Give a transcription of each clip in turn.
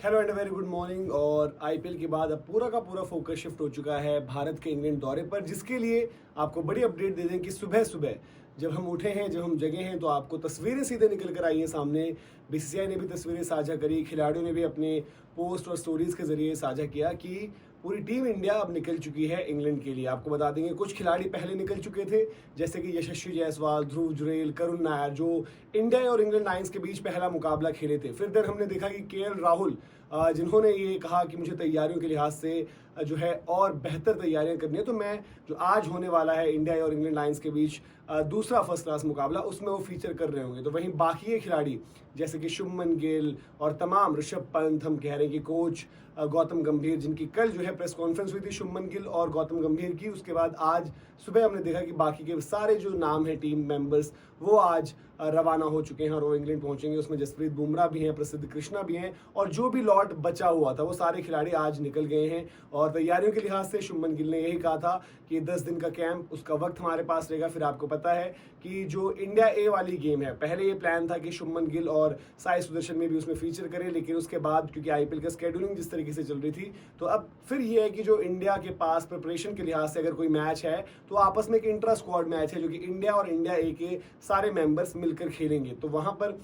Hello and very good morning. और IPL के बाद अब पूरा का पूरा फोकस शिफ्ट हो चुका है भारत के इंग्लैंड दौरे पर, जिसके लिए आपको बड़ी अपडेट दे दें कि सुबह सुबह जब हम उठे हैं, जब हम जगे हैं, तो आपको तस्वीरें सीधे निकल कर आई हैं सामने। बीसीसीआई ने भी तस्वीरें साझा करी, खिलाड़ियों ने भी अपने पोस्ट और स्टोरीज के जरिए साझा किया कि पूरी टीम इंडिया अब निकल चुकी है इंग्लैंड के लिए। आपको बता देंगे कुछ खिलाड़ी पहले निकल चुके थे, जैसे कि यशस्वी जायसवाल, ध्रुव जुरेल, करुण नायर, जो इंडिया और इंग्लैंड लायंस के बीच पहला मुकाबला खेले थे। फिर हमने देखा कि केएल राहुल, जिन्होंने ये कहा कि मुझे तैयारियों के लिहाज से जो है और बेहतर तैयारियां करनी है, तो मैं जो आज होने वाला है इंडिया और इंग्लैंड लायंस के बीच दूसरा फर्स्ट क्लास मुकाबला, उसमें वो फीचर कर रहे होंगे। तो वहीं बाकी के खिलाड़ी जैसे कि शुभमन गिल और तमाम ऋषभ पंत, हम कह रहे हैं कि कोच गौतम गंभीर, जिनकी कल जो है प्रेस कॉन्फ्रेंस हुई थी शुभमन गिल और गौतम गंभीर की, उसके बाद आज सुबह हमने देखा कि बाकी के सारे जो नाम हैं टीम मेंबर्स, वो आज रवाना हो चुके हैं और वो इंग्लैंड पहुंचेंगे। उसमें जसप्रीत बुमराह भी हैं, प्रसिद्ध कृष्णा भी हैं, और जो भी लॉट बचा हुआ था वो सारे खिलाड़ी आज निकल गए हैं। और तैयारियों के लिहाज से शुभमन गिल ने यही कहा था कि 10 दिन का कैंप, उसका वक्त हमारे पास रहेगा। फिर आपको पता है कि जो इंडिया ए वाली गेम है, पहले ये प्लान था कि शुभमन गिल और साई सुदर्शन में भी उसमें फीचर करें, लेकिन उसके बाद क्योंकि आईपीएल का स्केड्यूलिंग जिस तरीके से चल रही थी, तो अब फिर ये है कि जो इंडिया के पास प्रिपरेशन के लिहाज से अगर कोई मैच है तो आपस में एक इंट्रा स्क्वाड मैच है, जो कि इंडिया और इंडिया ए के सारे मेंबर्स मिलकर खेलेंगे। तो वहां पर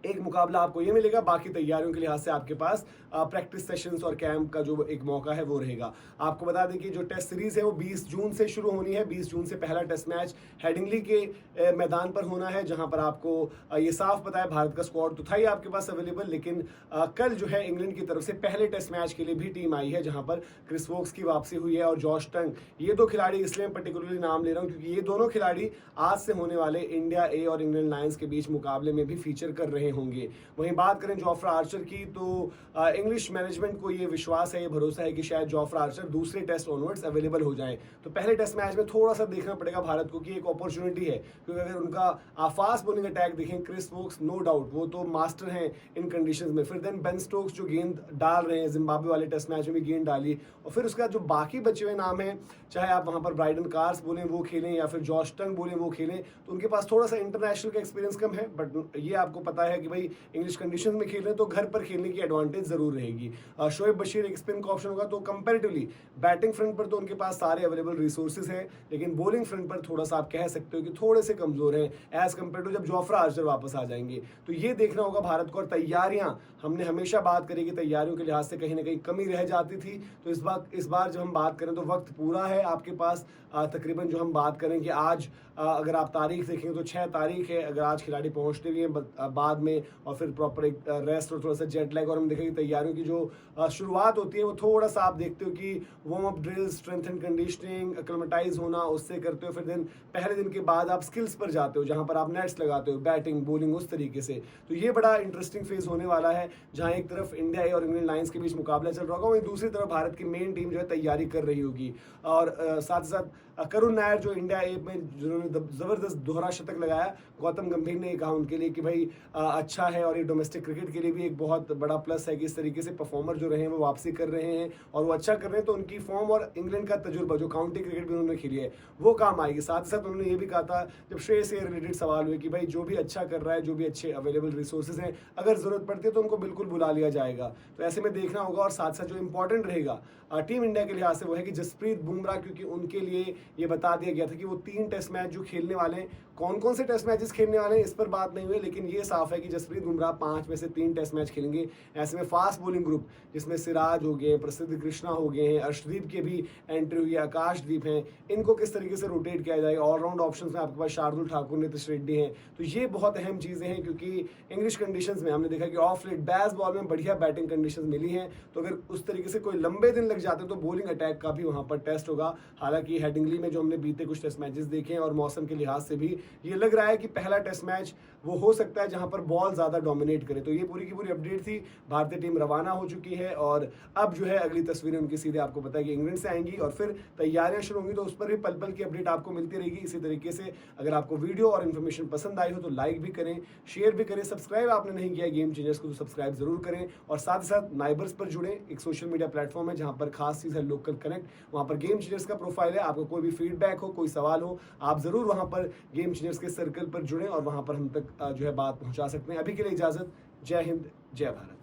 एक मुकाबला आपको ये मिलेगा, बाकी तैयारियों के लिहाज से आपके पास प्रैक्टिस सेशंस और कैंप का जो एक मौका है वो रहेगा। आपको बता दें कि जो टेस्ट सीरीज है वो 20 जून से शुरू होनी है। 20 जून से पहला टेस्ट मैच हेडिंगली के मैदान पर होना है, जहां पर आपको ये साफ पता है भारत का स्क्वाड तो था ही आपके पास अवेलेबल, लेकिन कल जो है इंग्लैंड की तरफ से पहले टेस्ट मैच के लिए भी टीम आई है, जहां पर क्रिस वोक्स की वापसी हुई है और जॉश टंग। ये दो खिलाड़ी इसलिए पर्टिकुलरली नाम ले रहा हूं क्योंकि ये दोनों खिलाड़ी आज से होने वाले इंडिया ए और इंग्लैंड लायंस के बीच मुकाबले में भी फीचर कर रहे होंगे। वहीं बात करें जोफ्रा आर्चर की, तो इंग्लिश मैनेजमेंट को ये विश्वास है, ये भरोसा है कि शायद जोफ्रा आर्चर दूसरे टेस्ट ऑनवर्ड्स अवेलेबल हो जाएं। तो पहले टेस्ट मैच में थोड़ा सा देखना पड़ेगा भारत को कि एक अपॉर्चुनिटी है, क्योंकि अगर उनका फास्ट बॉलिंग अटैक देखें, क्रिस वोक्स नो डाउट वो तो मास्टर हैं इन कंडीशंस में। फिर देन बेन स्टोक्स जो गेंद डाल रहे हैं, जिम्बाब्वे वाले टेस्ट मैच में भी गेंद डाली, और फिर उसका जो बाकी बचे हुए नाम हैं, चाहे आप वहां पर ब्राइडन कार्स बोलें वो खेलें या फिर जॉश टंग बोलें वो खेलें, तो उनके पास थोड़ा सा इंटरनेशनल का एक्सपीरियंस कम है। बट ये आपको पता है कि भाई इंग्लिश कंडीशन में खेल रहे हैं तो घर पर खेलने की एडवांटेज जरूर रहेगी। शोएब बशीर एक स्पिन का ऑप्शन होगा, तो कंपैरेटिवली बैटिंग फ्रंट पर तो उनके पास सारे अवेलेबल रिसोर्सेज हैं, लेकिन बॉलिंग फ्रंट पर थोड़ा सा आप कह सकते हो कि थोड़े से कमजोर हैं एज कंपेयर टू जब जोफ्रा आर्चर वापस आ जाएंगे। तो ये देखना होगा भारत को। और तैयारियां, हमने हमेशा बात करी कि तैयारियों के लिहाज से कहीं ना कहीं कमी रह जाती थी, तो इस बार जब हम बात करें तो वक्त पूरा है आपके पास। तकरीबन जो हम बात करें कि आज अगर आप तारीख देखेंगे तो 6 तारीख है, अगर आज खिलाड़ी पहुंचते भी हैं बाद में और फिर प्रॉपर एक रेस्ट और थोड़ा सा जेट लैग, और हम देखेंगे तैयारियों की जो शुरुआत होती है वो थोड़ा सा आप देखते हो कि warm up drill, strength and conditioning, acclimatise होना, उससे करते हो। फिर दिन पहले दिन के बाद आप स्किल्स पर जाते हो, जहां पर आप नेट्स लगाते हो, बैटिंग बॉलिंग उस तरीके से। तो ये बड़ा इंटरेस्टिंग फेज होने वाला है, जहां एक तरफ इंडिया और इंग्लैंड लायंस के बीच मुकाबला चल रहा होगा, वहीं दूसरी तरफ भारत की मेन टीम जो है तैयारी कर रही होगी। और साथ ही साथ करुण नायर जो इंडिया ए में जिन्होंने जबरदस्त दोहरा शतक लगाया, गौतम गंभीर ने कहा उनके लिए कि भाई अच्छा है, और ये डोमेस्टिक क्रिकेट के लिए भी एक बहुत बड़ा प्लस है कि इस तरीके से परफॉर्मर जो रहे हैं वो वापसी कर रहे हैं और वो अच्छा कर रहे हैं, तो उनकी फॉर्म और इंग्लैंड का तजुर्बा जो काउंटी क्रिकेट भी उन्होंने खेली है वो काम आएगी। साथ ही साथ उन्होंने ये भी कहा था, जब श्रेयस से रिलेटेड सवाल हुए, कि भाई जो भी अच्छा कर रहा है, जो भी अच्छे अवेलेबल रिसोर्सेज हैं, अगर जरूरत पड़ती है तो उनको बिल्कुल बुला लिया जाएगा। तो ऐसे में देखना होगा। और साथ साथ जो इंपॉर्टेंट रहेगा टीम इंडिया के लिहाज से वो है कि जसप्रीत बुमराह, क्योंकि उनके लिए ये बता दिया गया था कि वो 3 टेस्ट मैच जो खेलने वाले हैं, कौन कौन से टेस्ट मैचेस खेलने वाले हैं इस पर बात नहीं हुई, लेकिन ये साफ है कि जसप्रीत बुमराह 5 में से 3 टेस्ट मैच खेलेंगे। ऐसे में फास्ट बॉलिंग ग्रुप, जिसमें सिराज हो गए, प्रसिद्ध कृष्णा हो गए हैं, अर्शदीप के भी एंट्री हुई है, आकाशदीप हैं, इनको किस तरीके से रोटेट किया जाएगा। ऑलराउंड ऑप्शन में आपके पास शार्दुल ठाकुर, नीतीश रेड्डी हैं, तो ये बहुत अहम चीजें हैं, क्योंकि इंग्लिश कंडीशंस में हमने देखा कि ऑफ लेट बैस बॉल में बढ़िया बैटिंग कंडीशंस मिली हैं, तो अगर उस तरीके से कोई लंबे दिन लग जाते तो बॉलिंग अटैक का भी वहां पर टेस्ट होगा। हालांकि हेडिंगली में जो हमने बीते कुछ टेस्ट मैचेस देखे हैं और मौसम के लिहाज से भी ये लग रहा है कि पहला टेस्ट मैच वो हो सकता है जहां पर बॉल ज्यादा डोमिनेट करे। तो ये पूरी की पूरी अपडेट थी। भारतीय टीम रवाना हो चुकी है और अब जो है अगली तस्वीरें उनकी सीधे आपको पता है कि इंग्लैंड से आएंगी और फिर तैयारियां शुरू होंगी, तो उस पर भी पल पल की अपडेट आपको मिलती रहेगी। इसी तरीके से अगर आपको वीडियो और इन्फॉर्मेशन पसंद आई हो तो लाइक भी करें, शेयर भी करें, सब्सक्राइब आपने नहीं किया गेम चेंजर्स को तो सब्सक्राइब जरूर करें, और साथ ही साथ नाइबर्स पर जुड़े, एक सोशल मीडिया प्लेटफॉर्म है जहां पर खास चीज है लोकल कनेक्ट, वहां पर गेम चेंजर्स का प्रोफाइल है। आपको कोई भी फीडबैक हो, कोई सवाल हो, आप जरूर वहां पर गेम चेंजर्स के सर्कल पर जुड़ें और वहां पर हम तक जो है बात पहुंचा सकते हैं। अभी के लिए इजाजत। जय हिंद, जय भारत।